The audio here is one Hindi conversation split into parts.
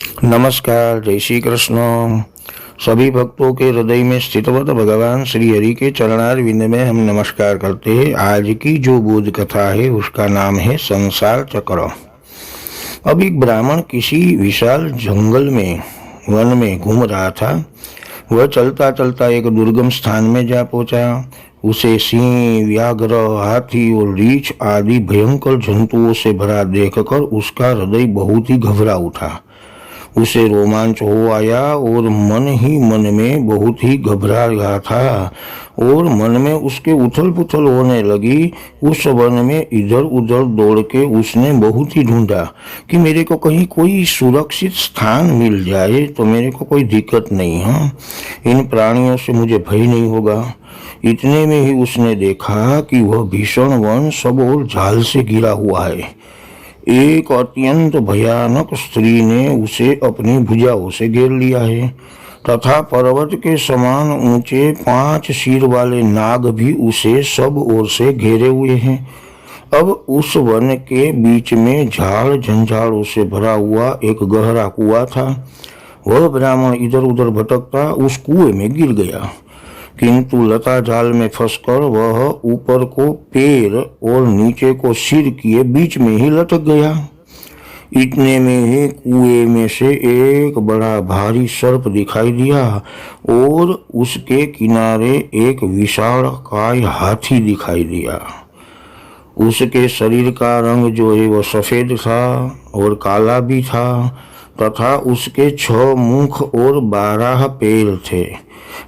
नमस्कार, जय श्री कृष्ण। सभी भक्तों के हृदय में स्थितवत भगवान श्री हरि के चरणारविंद में हम नमस्कार करते हैं। आज की जो बोध कथा है उसका नाम है संसार चक्र। अब एक ब्राह्मण किसी विशाल जंगल में वन में घूम रहा था। वह चलता चलता एक दुर्गम स्थान में जा पहुंचा। उसे सिंह, व्याघ्र, हाथी और रीछ आदि भयंकर जंतुओं से भरा देखकर उसका हृदय बहुत ही घबरा उठा। उसे रोमांच हो आया और मन ही मन में बहुत ही घबरा रहा था और मन में उसके उथल पुथल होने लगी। उस वन में इधर उधर दौड़ के उसने बहुत ही ढूंढा कि मेरे को कहीं कोई सुरक्षित स्थान मिल जाए तो मेरे को कोई दिक्कत नहीं है, इन प्राणियों से मुझे भय नहीं होगा। इतने में ही उसने देखा कि वह भीषण वन सब ओर जाल से घिरा हुआ है। एक अत्यंत भयानक स्त्री ने उसे अपनी भुजाओं से घेर लिया है तथा पर्वत के समान ऊंचे 5 सिर वाले नाग भी उसे सब ओर से घेरे हुए हैं। अब उस वन के बीच में झाड़ झंझाड़ों से भरा हुआ एक गहरा कुआं था। वह ब्राह्मण इधर उधर भटकता उस कुएं में गिर गया, किंतु लता जाल में फंसकर वह ऊपर को पैर और नीचे को सिर किए बीच में ही लटक गया। इतने में ही कुएं में से एक बड़ा भारी सर्प दिखाई दिया और उसके किनारे एक विशालकाय हाथी दिखाई दिया। उसके शरीर का रंग जो है वह सफेद था और काला भी था तथा उसके 6 मुख और 12 पैर थे।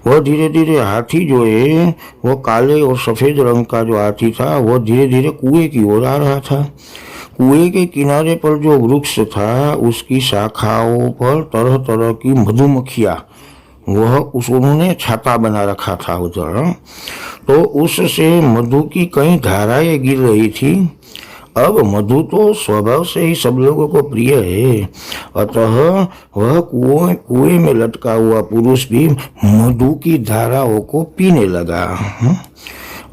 वह धीरे धीरे हाथी जो है वह काले और सफेद रंग का जो हाथी था वह धीरे धीरे कुएं की ओर आ रहा था। कुएं के किनारे पर जो वृक्ष था उसकी शाखाओं पर तरह तरह की मधुमक्खियां उन्होंने छाता बना रखा था उधर, तो उससे मधु की कई धाराएं गिर रही थी। अब मधु तो स्वभाव से ही सब लोगों को प्रिय है, अतः वह कुएं में लटका हुआ पुरुष भी मधु की धाराओं को पीने लगा।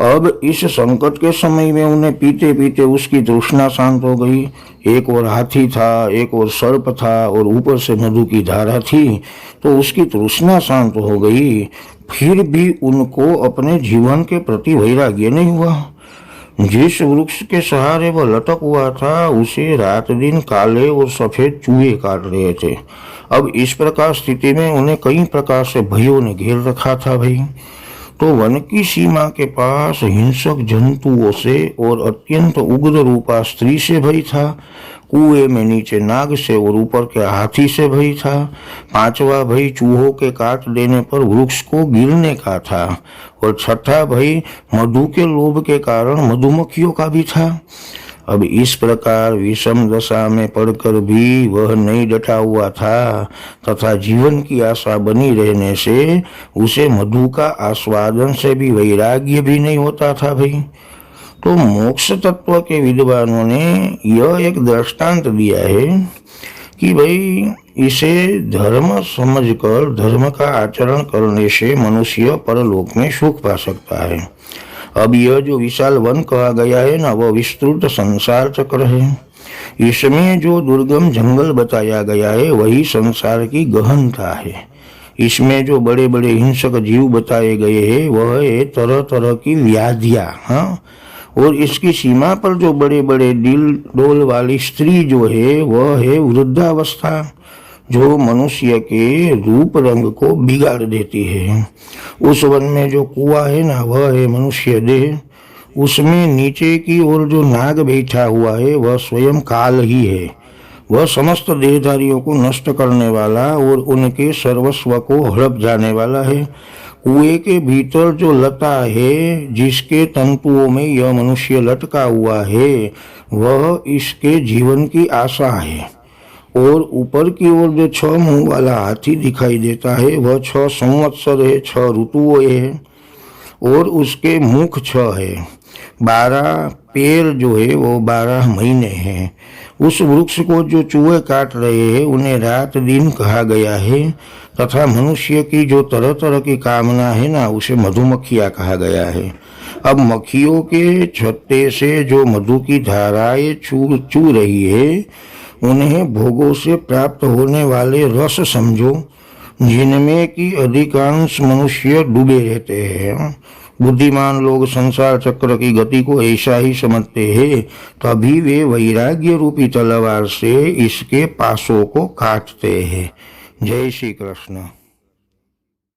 अब इस संकट के समय में उन्हें पीते पीते उसकी तृष्णा शांत हो गई। एक और हाथी था, एक और सर्प था और ऊपर से मधु की धारा थी, तो उसकी तृष्णा शांत हो गई। फिर भी उनको अपने जीवन के प्रति वैराग्य नहीं हुआ। जिस वृक्ष के सहारे वह लटक हुआ था उसे रात दिन काले और सफेद चूहे काट रहे थे। अब इस प्रकार स्थिति में उन्हें कई प्रकार से भयों ने घेर रखा था भाई। तो वन की सीमा के पास हिंसक जंतुओं से और अत्यंत उग्र रूपा स्त्री से भय था। कुएं में नीचे नाग से और ऊपर के हाथी से भय था। 5वां भय चूहों के काट देने पर वृक्ष को गिरने का था और 6ठा भय मधु के लोभ के कारण मधुमक्खियों का भी था। अब इस प्रकार विषम दशा में पड़कर भी वह नहीं डटा हुआ था तथा जीवन की आशा बनी रहने से उसे मधु का आस्वादन से भी वैराग्य भी नहीं होता था भाई। तो मोक्ष तत्व के विद्वानों ने यह एक दृष्टांत दिया है कि भाई इसे धर्म समझकर धर्म का आचरण करने से मनुष्य परलोक में सुख पा सकता है। अब यह जो विशाल वन कहा गया है ना, वह विस्तृत संसार चक्र है। इसमें जो दुर्गम जंगल बताया गया है वही संसार की गहनता है। इसमें जो बड़े बड़े हिंसक जीव बताए गए हैं वह है तरह तरह की व्याधियां, हाँ। और इसकी सीमा पर जो बड़े बड़े दिल डोल वाली स्त्री जो है वह है वृद्धावस्था, जो मनुष्य के रूप रंग को बिगाड़ देती है। उस वन में जो कुआं है ना वह है मनुष्य देह। उसमें नीचे की ओर जो नाग बैठा हुआ है वह स्वयं काल ही है। वह समस्त देहधारियों को नष्ट करने वाला और उनके सर्वस्व को हड़प जाने वाला है। कुएं के भीतर जो लता है जिसके तंतुओं में यह मनुष्य लटका हुआ है वह इसके जीवन की आशा है। और ऊपर की ओर जो 6 मुंह वाला हाथी दिखाई देता है वह 6 संवत्सर है, 6 ऋतुओं है और उसके मुख 6 है। 12 पैर जो है वो 12 महीने हैं। उस वृक्ष को जो चूहे काट रहे हैं उन्हें रात दिन कहा गया है तथा मनुष्य की जो तरह तरह की कामना है ना उसे मधुमक्खियां कहा गया है। अब मक्खियों के छत्ते से जो मधु की धाराएं चू रही है उन्हें भोगों से प्राप्त होने वाले रस समझो, जिनमें कि अधिकांश मनुष्य डूबे रहते हैं। बुद्धिमान लोग संसार चक्र की गति को ऐसा ही समझते हैं, तभी वे वैराग्य रूपी तलवार से इसके पासों को काटते हैं। जय श्री कृष्ण।